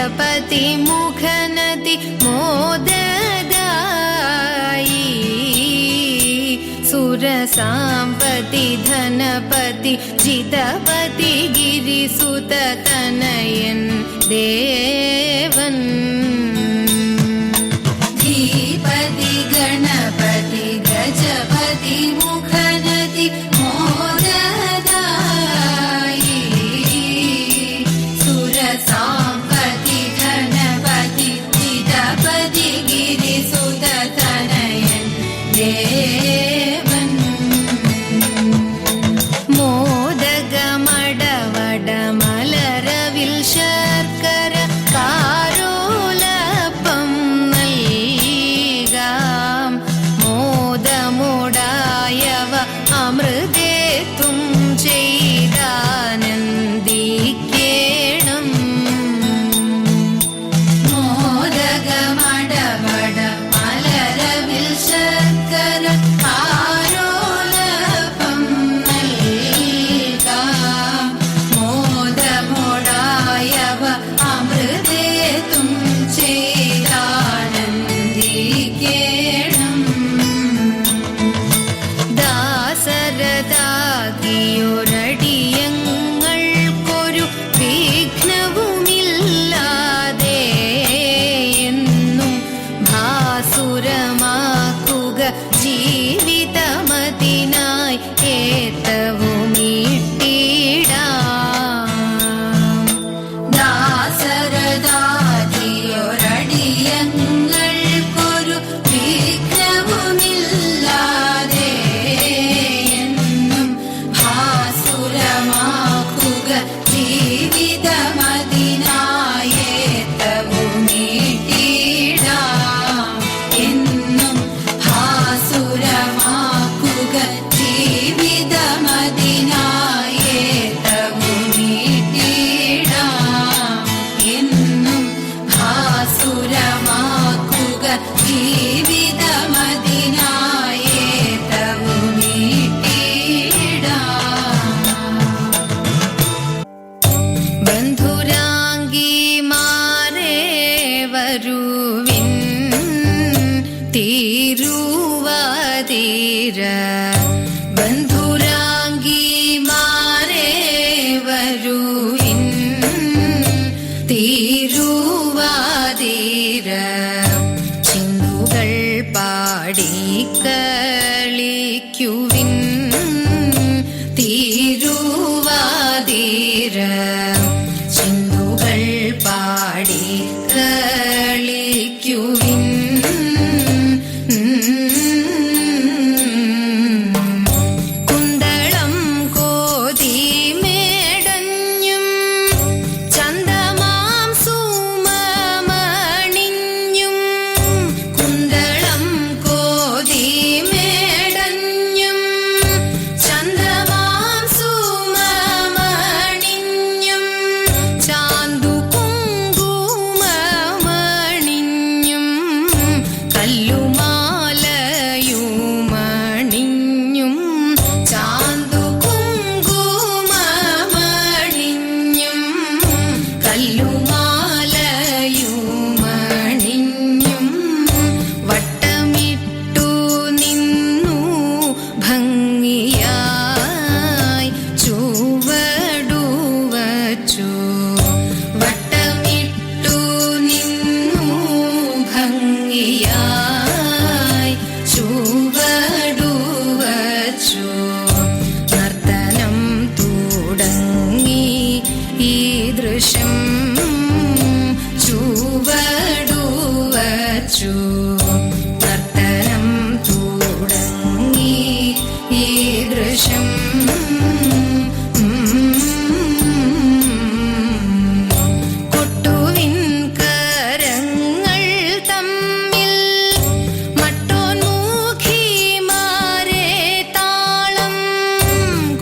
ജിതപതി മുഖനതി മോദദായി സുരസാംപതി ധനപതി ജിതപതി ഗിരിസുത തനയൻ ദേവൻ ധീപതി ഗണപതി ഗജപതി മുഖനതി മോദദായി സുരസാംപതി ധനപതി ജിതപതി ഗിരിസുത തനയൻ ദേവൻ മോദകമടവട മലരവിൽ ശർക്കര കാരോലപ്പം നൽകാം മോദമുടായവ അമൃതേത്തും ചെയ്താനന്ദിക്കേണം മോദകമടവട മലരവിൽ ശർക്കര കാരോലപ്പം നൽകാം മോദമുടായവ അമൃതേത്തും ചെയ്താനന്ദിക്കേണം ദാസരഥാകിയൊരടിയങ്ങൾക്കൊരു വിഘ്നവുമില്ലാതെ എന്നും ഭാസുരമാക്കുക ജീവിതമതിനായി ഏത്തവുമീട്ടിടാം ദാസരഥാകിയൊരടിയങ്ങൾക്കൊരു വിഘ്നവുമില്ലാതെ എന്നും ഭാസുരമാക്കുക ജീവിതമതിനായി ഏത്തവുമീട്ടിടാം എന്നും ഭാസുരമാക്കുക ജീവിതമതിനായി ഏത്തവുമീട്ടിടാം എന്നും ഭാസുരമാക്കുക ജീവിതമതിനായി ഏത്തവുമീട്ടിടാം ബന്ധുരാംഗിമാരേ വരുവിൻ തിരുവാതിര ബന്ധുരാംഗിമാരേ വരുവിൻ തിരുവാതിര ചിന്തുകൾ പാടിക്കളിക്കുവിൻ തിരുവാതിര ചിന്തുകൾ പാടിക്കളിക്കുവിൻ കുന്തളം കോതിമേടഞ്ഞും ചന്ദമാം സുമമണിഞ്ഞും കുന്തളം കോതിമേടഞ്ഞും ചന്ദമാം സുമമണിഞ്ഞും ചാന്തു കുങ്കുമമണിഞ്ഞും കല്ലുമാലയുമണിഞ്ഞും ചാന്തു കുങ്കുമമണിഞ്ഞും കല്ലുമാലയുമണിഞ്ഞും വട്ടമിട്ടു നിന്നു ഭംഗിയായി ചുവടുവച്ചു വട്ടമിട്ടു നിന്നു ഭംഗിയായി ചുവടുവച്ചു നർത്തനം തുടങ്ങി ഈ ദൃശ്യം ചുവടുവച്ചു നർത്തനം തുടങ്ങി ഈ ദൃശ്യം കൊട്ടുവിൻ കരങ്ങൾ തമ്മിൽ മട്ടോന്മുഖിമാരെ താളം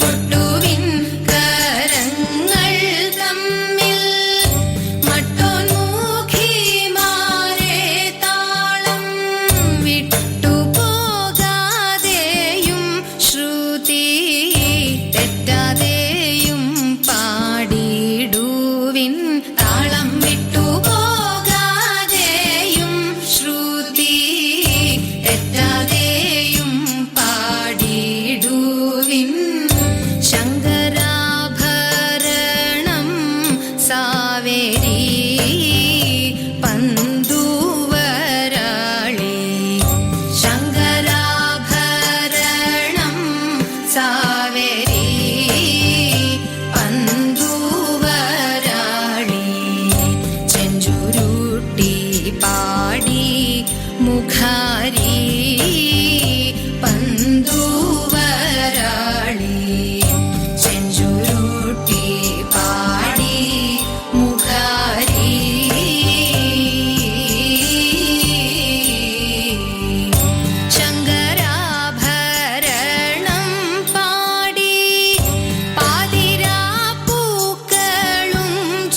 കൊട്ടുവിൻ കരങ്ങൾ തമ്മിൽ മട്ടോന്മുഖിമാരെ താളം മുഖാരി പന്തുവരാളി ചെഞ്ചുരുട്ടി പാടി മുഖാരി ശങ്കരാഭരണം പാടി പാതിരാപ്പൂക്കളും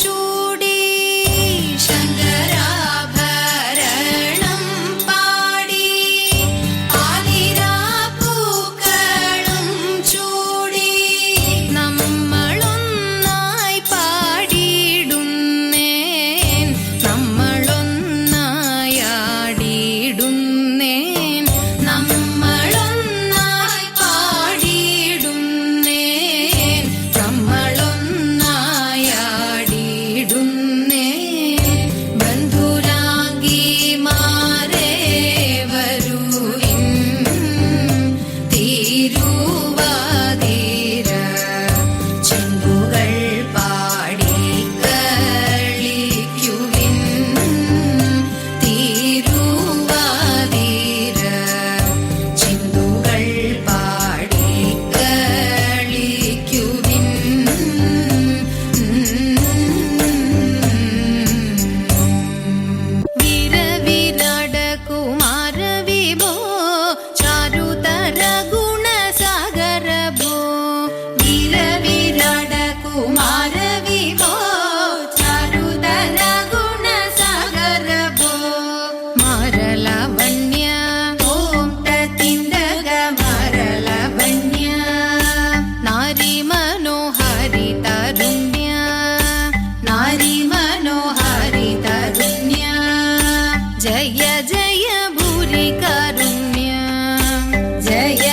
ചൂടി ശങ്കരാഭരണം പാടി പാതിരാപ്പൂക്കളും ചൂടി നമ്മളൊന്നായി പാടിയിടുന്നേൻ നമ്മളൊന്നായി ആടിയിടുന്നേൻ നമ്മളൊന്നായി പാടിയിടുന്നേൻ നമ്മളൊന്നായി ആടിയിടുന്നേൻ ബന്ധുരാംഗിമാരേ വരുവിൻ തിരുവാതിര ചെമ്പുകൾ പാടി കളിക്കുവിൻ തിരുവാതിര ചെമ്പുകൾ പാടി കളിക്കുവിൻ വീരവിരാടകുമാരവിഭോ ചാരുതര ഗുണസാഗരഭോ വീരവിരാടകുമാരവിഭോ ചാരുതര ഗുണസാഗരഭോ മാരലവണ്യ ഓം തത്തിന്ദഗ മാരലവണ്യ നാരി മനോഹരി തരുണ്യ നാരി മനോഹരി തരുണ്യ ജയ ജയ ഭൂരി കാരുണ്യ ജയ